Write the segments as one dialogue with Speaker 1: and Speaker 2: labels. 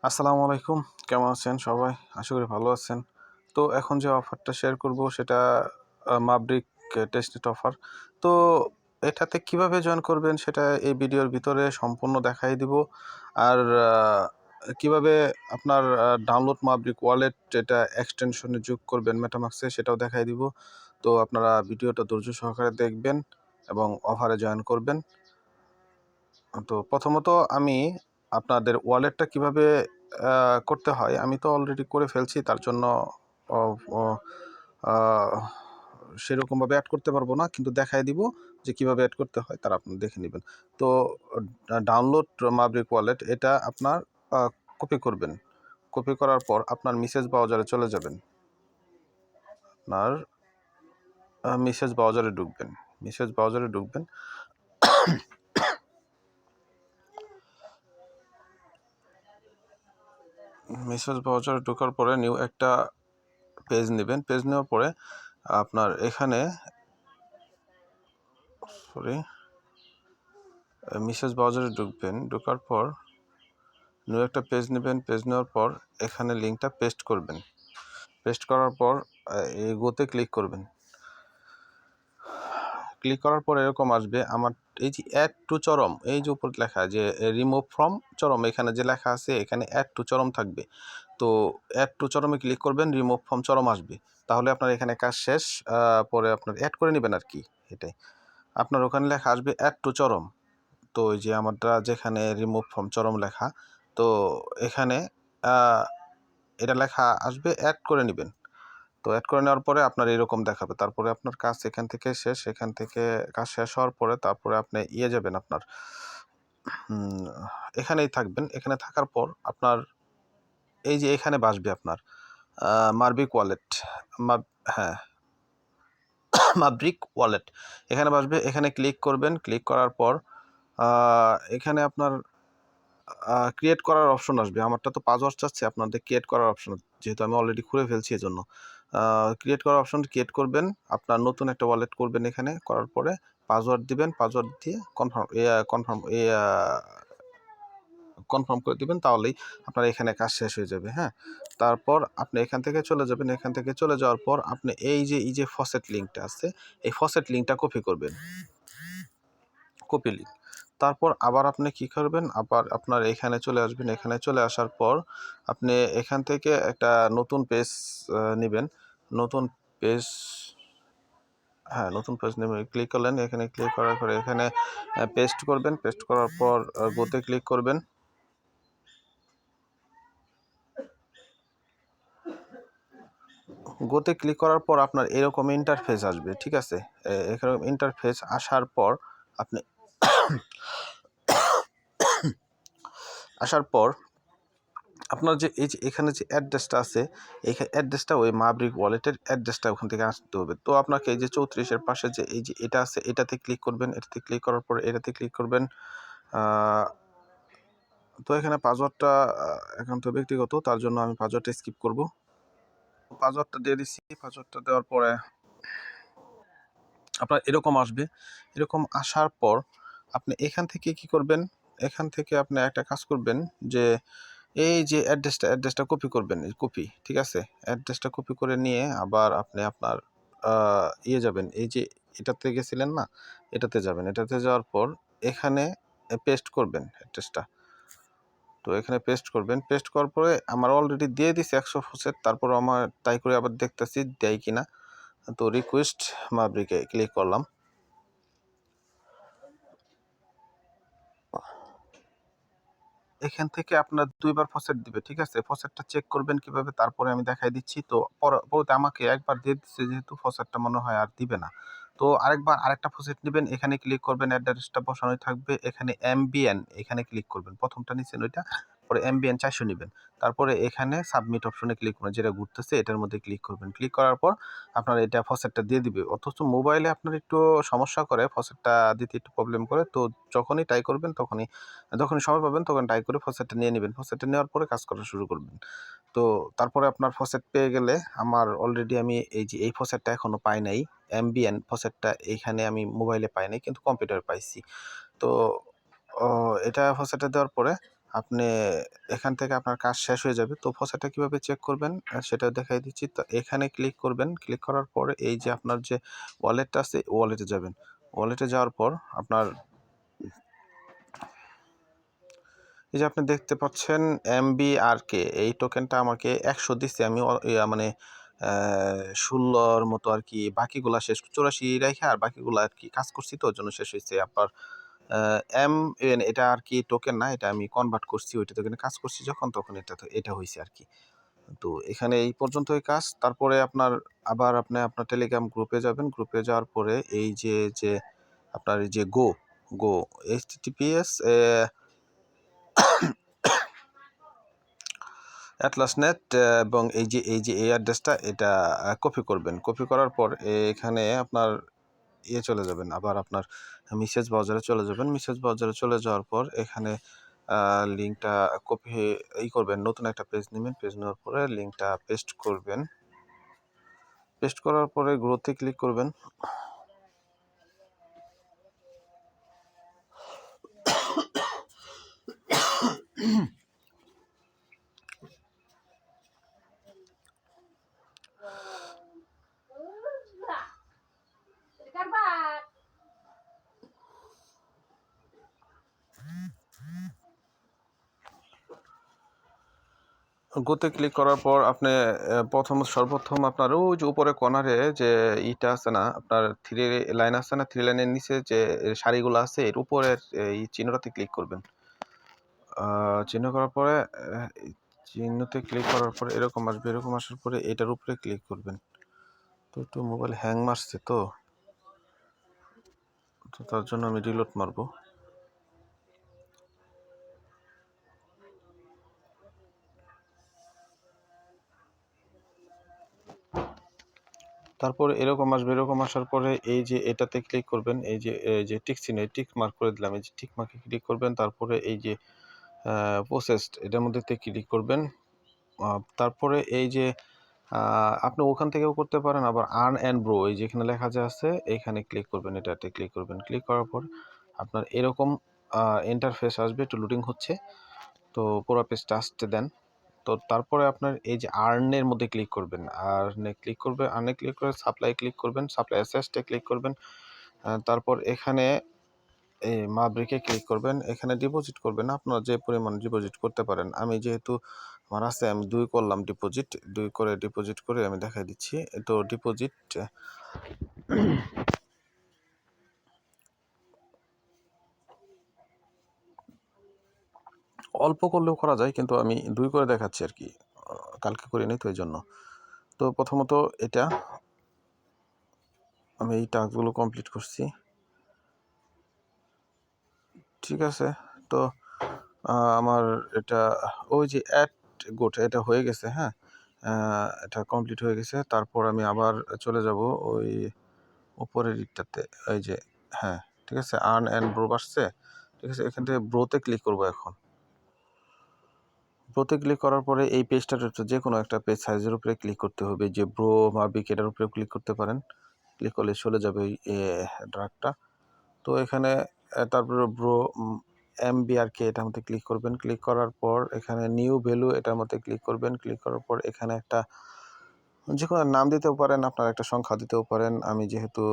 Speaker 1: আসসালামু আলাইকুম। কেমন আছেন সবাই? আশা করি ভালো আছেন। তো এখন যে অফারটা শেয়ার করব সেটা মাবরিক টেস্টনেট অফার। তো এটাতে কিভাবে জয়েন করবেন সেটা এই ভিডিওর ভিতরে সম্পূর্ণ দেখাই দিব। আর কিভাবে আপনার ডাউনলোড মাবরিক ওয়ালেট এটা এক্সটেনশনে যোগ করবেন মেটামাক্সে সেটাও দেখাই দিব। তো আপনারা ভিডিওটা ধৈর্য সহকারে দেখবেন এবং অফারে জয়েন করবেন। তো প্রথমত আমি আপনাদের ওয়ালেটটা কিভাবে করতে হয় আমি তো অলরেডি করে ফেলছি, তার জন্য অ- অ- আহ, সেরকমভাবে অ্যাড করতে পারবো না, কিন্তু দেখাই দিব যে কিভাবে অ্যাড করতে হয় তারা আপনি দেখে নেবেন। তো ডাউনলোড মাবরিক ওয়ালেট এটা আপনার কপি করবেন। কপি করার পর আপনার মেসেজ ব্রাউজারে চলে যাবেন। আপনার মেসেজ ব্রাউজারে ঢুকবেন। মেসেজ ব্রাউজারে ঢুকবেন। মেসেজ ব্রাউজারে ঢোকার পরে নিউ একটা পেজ নেবেন। পেজ নেওয়ার পরে আপনার এখানে মেসেজ ব্রাউজারে ঢুকবেন। ঢোকার পর নিউ একটা পেজ নেবেন। পেজ নেওয়ার পর এখানে লিঙ্কটা পেস্ট করবেন। পেস্ট করার পর এই গোতে ক্লিক করবেন। ক্লিক করার পর এরকম আসবে। আমার এই যে অ্যাড টু চরম, এই যে উপর লেখা যে রিমুভ ফ্রম চরম, এখানে যে লেখা আছে এখানে অ্যাড টু চরম থাকবে। তো অ্যাড টু চরমে ক্লিক করবেন, রিমুভ ফ্রম চরম আসবে। তাহলে আপনার এখানে কাজ শেষ। পরে আপনার অ্যাড করে নেবেন আর কি, এটাই। আপনার ওখানে লেখা আসবে অ্যাড টু চরম। তো ওই যে আমারটা যেখানে রিমুভ ফ্রম চরম লেখা, তো এখানে এটা লেখা আসবে, অ্যাড করে নেবেন। তো অ্যাড করে নেওয়ার পরে আপনার এরকম দেখাবে। তারপরে আপনার কাজ এখান থেকে শেষ। এখান থেকে কাজ শেষ হওয়ার পরে তারপরে আপনি যাবেন আপনার এখানেই থাকবেন। এখানে থাকার পর আপনার এই যে এখানে বাসবে আপনার মারবিক ওয়ালেট। হ্যাঁ, মাবরিক ওয়ালেট এখানে বাসবে। এখানে ক্লিক করবেন। ক্লিক করার পর এখানে আপনার ক্রিয়েট করার অপশন আসবে। আমারটা তো পাসওয়ার্ড চাচ্ছে, আপনাদের ক্রিয়েট করার অপশন, যেহেতু আমি অলরেডি খুলে ফেলছি এজন্য ক্রিয়েট করার অপশন ক্রিয়েট করবেন। আপনার নতুন একটা ওয়ালেট করবেন। এখানে করার পরে পাসওয়ার্ড দিবেন। পাসওয়ার্ড দিয়ে কনফার্ম করে দিবেন, তাহলেই আপনার এখানে কাজ শেষ হয়ে যাবে। হ্যাঁ, তারপর আপনি এখান থেকে চলে যাবেন। এখান থেকে চলে যাওয়ার পর আপনি এই যে ফসেট লিঙ্কটা আছে, এই ফসেট লিঙ্কটা কপি করবেন। Copy link. তারপর আবার আপনি কি করবেন, আবার আপনার এখানে চলে আসবেন। এখানে চলে আসার পর আপনি এখান থেকে একটা নতুন পেজ নেবেন। নতুন পেজ, হ্যাঁ, নতুন পেজ নেবেন। ক্লিক করলেন। এখানে ক্লিক করার পরে এখানে পেস্ট করবেন। পেস্ট করার পর গোতে ক্লিক করবেন। গোতে ক্লিক করার পর আপনার এরকম ইন্টারফেস আসবে, ঠিক আছে। এরকম ইন্টারফেস আসার পর আপনি আসার পর আপনার যে এই যে এখানে যে অ্যাড্রেসটা আছে, এই অ্যাড্রেসটা ওই মাবরিক ওয়ালেটের অ্যাড্রেসটা ওখান থেকে আসতে হবে। তো আপনাকে এই যে 34-এর পাশে যে এই যে এটা আছে, এটাতে ক্লিক করবেন। এটাতে ক্লিক করার পর এটাতে ক্লিক করবেন। তো এখানে পাসওয়ার্ডটা একান্ত ব্যক্তিগত, তার জন্য আমি পাসওয়ার্ডটা স্কিপ করব। পাসওয়ার্ডটা দিয়ে দিচ্ছি। পাসওয়ার্ডটা দেওয়ার পরে আপনার এরকম আসবে। এরকম আসার পর আপনি এখান থেকে কি করবেন, এখান থেকে আপনি একটা কাজ করবেন যে এই যে অ্যাড্রেসটা কপি করবেন। কপি, ঠিক আছে। অ্যাড্রেসটা কপি করে নিয়ে আবার আপনি আপনার যাবেন। এই যে এটাতে গেছিলেন না, এটাতে যাবেন। এটাতে যাওয়ার পর এখানে পেস্ট করবেন অ্যাড্রেসটা। তো এখানে পেস্ট করবেন। পেস্ট করার পরে আমার অলরেডি দিয়ে দিছে 100%। তারপর আমার তাই করে আবার দেখতেছি দেয় কিনা। তো রিকোয়েস্ট মাবরিকে ক্লিক করলাম। এখান থেকে আপনার ২ বার ফসেট দিবে, ঠিক আছে। ফসেটটা চেক করবেন কিভাবে, তারপরে আমি দেখাই দিচ্ছি। তো পরবর্তীতে আমাকে একবার দিয়ে দিচ্ছে, যেহেতু ফসেটটা মনে হয় আর দিবে না। তো আরেকবার আরেকটা ফসেট নেবেন। এখানে ক্লিক করবেন, অ্যাড্রেসটা বসানোই থাকবে। এখানে এমবিএন এখানে ক্লিক করবেন। প্রথমটা নিচ্ছেন ওইটা, পরে এমবিএন 400 নেবেন। তারপরে এখানে সাবমিট অপশনে ক্লিক করবেন, যেটা ঘুরতেছে এটার মধ্যে ক্লিক করবেন। ক্লিক করার পর আপনার এটা ফসেটটা দিয়ে দিবে। অথচ মোবাইলে আপনার একটু সমস্যা করে, ফসেটটা দিতে একটু প্রবলেম করে। তো যখনই ট্রাই করবেন যখনই সময় পাবেন তখন ট্রাই করে ফসেটটা নিয়ে নেবেন। ফসেটটা নেওয়ার পরে কাজ করা শুরু করবেন। তো তারপরে আপনার ফসেট পেয়ে গেলে, আমার অলরেডি আমি এই যে এই ফসেটটা এখনো পাই নাই। এমবিএন ফসেটটা এইখানে আমি মোবাইলে পাই নাই, কিন্তু কম্পিউটারে পাইছি। তো এটা ফসেটটা দেওয়ার পরে আপনি এখান থেকে আপনার কাজ শেষ হয়ে যাবে। তো ফসেটটা কিভাবে চেক করবেন সেটা দেখাই দিচ্ছি। তো এখানে ক্লিক করবেন। ক্লিক করার পরে এই যে আপনার যে ওয়ালেটটা আছে, ওয়ালেটে যাবেন। ওয়ালেটে যাওয়ার পর আপনার এই যে আপনি দেখতে পাচ্ছেন MBRK, এই টোকেনটা আমাকে 100 দিচ্ছে। আমি মানে 16 মতো আর কি, বাকিগুলা শেষ 84 রেখে আর বাকিগুলা আর কি কাজ করছি, তো ওর জন্য শেষ হয়েছে। আপনার এটা আর কি টোকেন না, এটা আমি কনভার্ট করছি, ওইটা টোকেনে কাজ করছি যখন, তখন এটা হয়েছে আর কি। তো এখানে এই পর্যন্তই কাজ। তারপরে আবার আপনি আপনার টেলিগ্রাম গ্রুপে যাবেন। গ্রুপে যাওয়ার পরে এই যে আপনার এই যে গো HTTPS অ্যাটলাসনেট এবং এই যে এই অ্যাড্রেসটা এটা কপি করবেন। কপি করার পর এখানে আপনার চলে যাবেন, আবার আপনার মেসেজ ব্রাউজারে চলে যাবেন। মেসেজ ব্রাউজারে চলে যাওয়ার পর এখানে লিঙ্কটা কপি করবেন, নতুন একটা পেজ নেবেন। পেজ নেওয়ার পরে লিঙ্কটা পেস্ট করবেন। পেস্ট করার পরে গ্রোতে ক্লিক করবেন। গোতে ক্লিক করার পর আপনি সর্বপ্রথম আপনার ওই যে উপরে কর্নারে যে ইটা আছে না, আপনার থ্রি লাইন আছে না, থ্রি লাইনের নিচে যে সারিগুলো আছে, এর উপরের এই চিহ্নটাতে ক্লিক করবেন। চিহ্ন করার পরে চিহ্নতে ক্লিক করার পরে এরকম আসবে। এরকম আসার পরে এটার উপরে ক্লিক করবেন। তো একটু মোবাইল হ্যাং মারছে, তো তার জন্য আমি রিলোড মারবো। তারপর এরকম আসবে। এরকম আসার পরে এই যে এটাতে ক্লিক করবেন। এই যে টিক চিহ্ন, টিক মার্ক করে দিলাম, এই যে টিক মার্কে ক্লিক করবেন। তারপরে এই যে প্রসেসড, এটার মধ্যে ক্লিক করবেন। তারপরে এই যে আপনি ওখান থেকেও করতে পারেন, আবার আর্ন অ্যান্ড ব্রো এই যেখানে লেখা যে আছে এইখানে ক্লিক করবেন। এটাতে ক্লিক করবেন। ক্লিক করার পর আপনার এরকম ইন্টারফেস আসবে, একটু লোডিং হচ্ছে, তো পুরো পেজটা আসতে দেন। তো তারপরে আপনার এই যে আর্নের মধ্যে ক্লিক করবেন। আর্নে ক্লিক করে সাপ্লাই ক্লিক করবেন। সাপ্লাই অ্যাসেসটে ক্লিক করবেন। তারপর এখানে এই মাবরিকে ক্লিক করবেন। এখানে ডিপোজিট করবেন, আপনারা যে পরিমাণ ডিপোজিট করতে পারেন। আমি যেহেতু আমার আছে, আমি 2 করলাম ডিপোজিট। 2 করে ডিপোজিট করে আমি দেখাই দিচ্ছি। তো ডিপোজিট অল্প করলেও করা যায়, কিন্তু আমি 2 করে দেখাচ্ছি আর কি, কালকে করিনি তো এই জন্য। তো প্রথমত এটা আমি এই টাস্কগুলো কমপ্লিট করছি, ঠিক আছে। তো আমার এটা ওই যে অ্যাড গোট এটা হয়ে গেছে, হ্যাঁ, এটা কমপ্লিট হয়ে গেছে। তারপর আমি আবার চলে যাব ওই উপরের দিকটাতে, এই যে, হ্যাঁ, ঠিক আছে, আর্ন অ্যান্ড ব্রো আসছে, ঠিক আছে। এখান থেকে ব্রোতে ক্লিক করব। এখন ব্রোতে ক্লিক করার পরে এই পেজটার যে কোনো একটা পেজ সাইজের উপরে ক্লিক করতে হবে। যে ব্রো মার্বিক এটার উপরে ক্লিক করতে পারেন। ক্লিক করলে চলে যাবে ওই ড্রাগটা। তো এখানে তারপরে ব্রো MBRK এটার মধ্যে ক্লিক করবেন। ক্লিক করার পর এখানে নিউ ভ্যালু এটার মধ্যে ক্লিক করবেন। ক্লিক করার পর এখানে একটা যে কোনো নাম দিতেও পারেন, আপনার একটা সংখ্যা দিতেও পারেন। আমি যেহেতু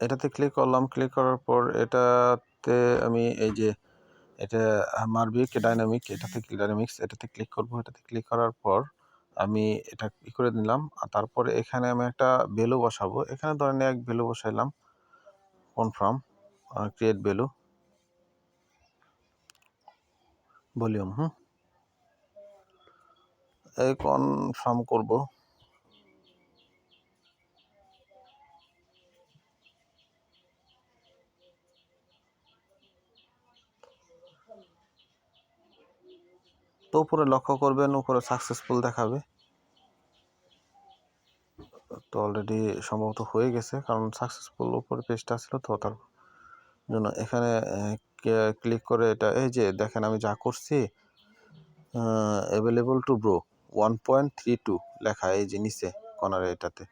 Speaker 1: এটাতে ক্লিক করলাম। ক্লিক করার পর এটাতে আমি এই যে এটা মারবিক ডাইনামিক, এটাতে ক্লিক করব। এটাতে ক্লিক করার পর আমি এটা করে নিলাম। আর তারপরে এখানে আমি একটা ভ্যালু বসাবো। এখানে ধরেন এক ভ্যালু বসাইলাম, কনফার্ম, ক্রিয়েট ভ্যালু, ভলিউম, এই কনফার্ম করব। তো উপরে লক্ষ্য করবেন, উপরে সাকসেসফুল দেখাবে। তো অলরেডি সম্ভবত হয়ে গেছে, কারণ সাকসেসফুল উপরে পেজটা ছিল, তো তার জন্য এখানে ক্লিক করে এটা এই যে দেখেন আমি যা করছি, অ্যাভেলেবল টু ব্রো 1.32 লেখা এই যে নিচে কর্নারে এটাতে।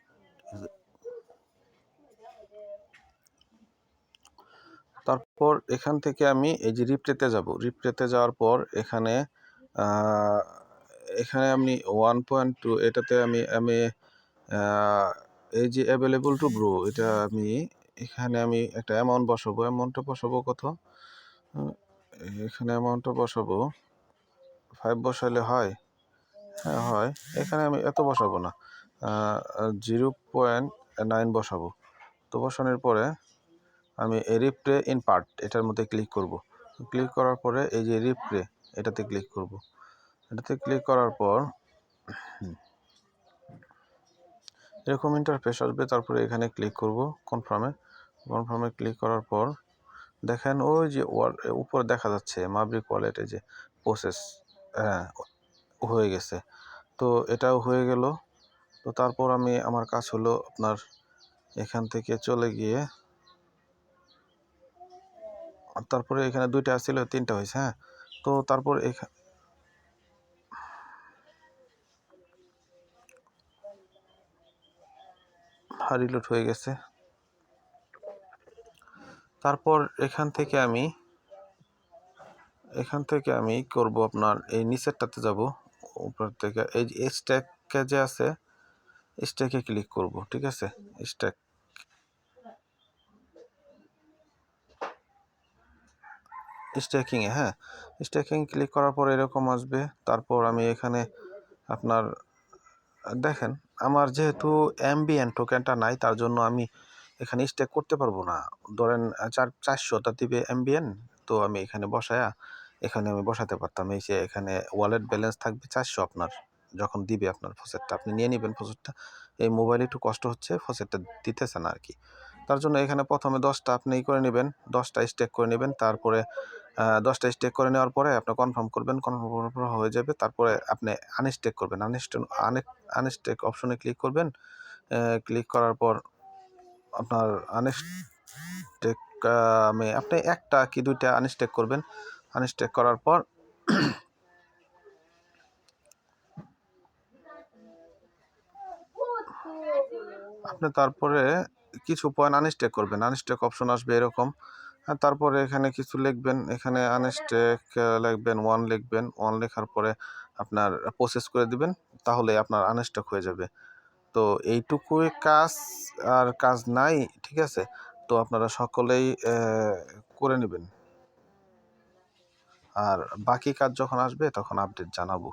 Speaker 1: তারপর এখান থেকে আমি এই যে রিপ্লেতে যাব, রিপ্লেতে যাওয়ার পর এখানে এখানে আমি 1.2 এটাতে আমি আমি এই যে অ্যাভেলেবল টু গ্রো, এটা আমি এখানে আমি একটা অ্যামাউন্ট বসাবো। অ্যামাউন্টটা বসাবো কত? এখানে অ্যামাউন্টটা বসাবো 5 বসালে হয়? হ্যাঁ হয়। এখানে আমি এত বসাবো না, 0.9 বসাবো। তো বসানোর পরে আমি এই রিপ্লে ইন পার্ট এটার মধ্যে ক্লিক করব। ক্লিক করার পরে এই যে রিপ্লে এটাতে ক্লিক করব। এটাতে ক্লিক করার পর এরকম ইন্টারফেস আসবে। তারপরে এখানে ক্লিক করব কনফার্মে। কনফার্মে ক্লিক করার পর দেখেন ওই যে উপরে দেখা যাচ্ছে মাবরিক ওয়ালেটে যে প্রসেস হয়ে গেছে। তো এটাও হয়ে গেল। তো তারপর আমি আমার কাজ হলো আপনার এখান থেকে চলে গিয়ে, তারপরে এখানে 2টা ছিল 3টা হয়েছে। হ্যাঁ, তো তারপর এখানে রিলোড হয়ে গেছে। তারপর এখান থেকে আমি করব আপনার এই নিচেরটাতে যাব। উপর থেকে এই যে স্ট্যাকে যে আছে, স্ট্যাকে ক্লিক করব। ঠিক আছে, স্ট্যাকিংয়ে, হ্যাঁ, স্ট্যাকিং ক্লিক করার পর এরকম আসবে। তারপর আমি এখানে আপনার দেখেন আমার যেহেতু এমবিএন টোকেনটা নাই, তার জন্য আমি এখানে স্টেক করতে পারবো না। ধরেন 400টা দিবে এমবিএন, তো আমি এখানে বসায়া এখানে আমি বসাতে পারতাম। এই যে এখানে ওয়ালেট ব্যালেন্স থাকবে 400, আপনার যখন দিবে আপনার ফসেটটা আপনি নিয়ে নেবেন ফসেটটা। এই মোবাইলে একটু কষ্ট হচ্ছে, ফসেটটা দিতেছে না আর কি। তার জন্য এখানে প্রথমে 10টা আপনি করে নেবেন, 10টা স্টেক করে নেবেন। তারপরে 10টা স্টেক করে নেওয়ার পরে আপনি কনফার্ম করবেন, কনফার্ম করার পর হয়ে যাবে। তারপরে আপনি আনস্টেক করবেন, আনস্টেক অপশনে ক্লিক করবেন। ক্লিক করার পর আপনার আনস্টেক আপনি 1টা কি 2টা আনস্টেক করবেন। আনস্টেক করার পর আপনি তারপরে কিছু পয়েন্ট আনস্টেক করবেন, আনস্টেক অপশন আসবে এরকম। তারপরে এখানে কিছু লিখবেন, এখানে আনস্টেক লিখবেন 1 লিখবেন। 1 লেখার পরে আপনার প্রসেস করে দিবেন, তাহলে আপনার আনস্টেক হয়ে যাবে। তো এইটুকুই কাজ, আর কাজ নাই। ঠিক আছে, তো আপনারা সকলেই করে নেবেন, আর বাকি কাজ যখন আসবে তখন আপডেট জানাবো।